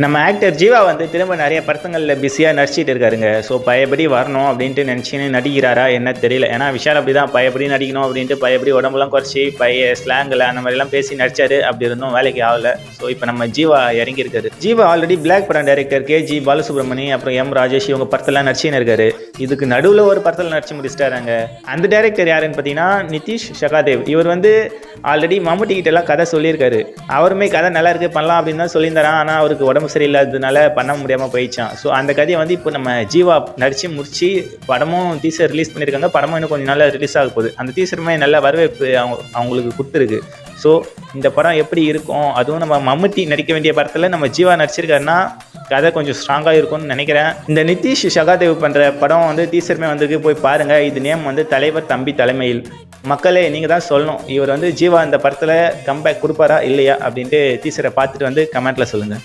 நம்ம ஆக்டர் ஜீவா வந்து திரும்ப நிறைய படத்துங்களில் பிஸியாக நடிச்சிட்டு இருக்காருங்க. ஸோ பழையபடி வரணும் அப்படின்ட்டு நினச்சின்னு நடிக்கிறாரா என்ன தெரியல. ஏன்னா விஷால் அப்படி தான் பழையபடி நடிக்கணும் அப்படின்ட்டு பழையபடி உடம்புலாம் குறைச்சி பழைய ஸ்லாங்கில் அந்த மாதிரிலாம் பேசி நடிச்சாரு. அப்படி இருந்தும் வேலைக்கு ஆகலை. ஸோ இப்போ நம்ம ஜீவா இறங்கியிருக்காரு. ஜீவா ஆல்ரெடி பிளாக் படம் டைரக்டர் KG பாலசுப்ரமணி அப்புறம் ராஜேஷ் இவங்க படத்தெல்லாம் நடிச்சுன்னு இருக்காரு. இதுக்கு நடுவில் ஒரு படத்தில் நடிச்சு முடிச்சிட்டாராங்க. அந்த டைரக்டர் யாருன்னு பார்த்தீங்கன்னா நிதிஷ் சகாதேவ். இவர் வந்து ஆல்ரெடி மம்முட்டி கிட்டலாம் கதை சொல்லியிருக்காரு. அவருமே கதை நல்லா இருக்கு பண்ணலாம் அப்படின்னு தான் சொல்லியிருந்தாரான். ஆனால் அவருக்கு உடம்பு சரியில்லாததுனால பண்ண முடியாமல் போயிடுச்சான். ஸோ அந்த கதையை வந்து இப்போ நம்ம ஜீவா நடித்து முடிச்சு படமும் டீசர் ரிலீஸ் பண்ணியிருக்காங்க. படமும் இன்னும் கொஞ்சம் நாள் ரிலீஸ் ஆக போகுது. அந்த டீசருமே நல்ல வரவேற்பு அவங்களுக்கு கொடுத்துருக்கு. ஸோ இந்த படம் எப்படி இருக்கும், அதுவும் நம்ம மம்முட்டி நடிக்க வேண்டிய படத்தில் நம்ம ஜீவா நடிச்சிருக்காருன்னா கதை கொஞ்சம் ஸ்ட்ராங்காக இருக்கும்னு நினைக்கிறேன். இந்த நிதிஷ் சகாதேவ் பண்ணுற படம் வந்து டீசருமே வந்து போய் பாருங்கள். இது நேம் வந்து தலைவர் தம்பி தலைமையில். மக்களே நீங்கள் தான் சொல்லணும், இவர் வந்து ஜீவா இந்த படத்தில் கம்பேக் கொடுப்பாரா இல்லையா அப்படின்ட்டு டீசரை பார்த்துட்டு வந்து கமெண்ட்டில் சொல்லுங்கள்.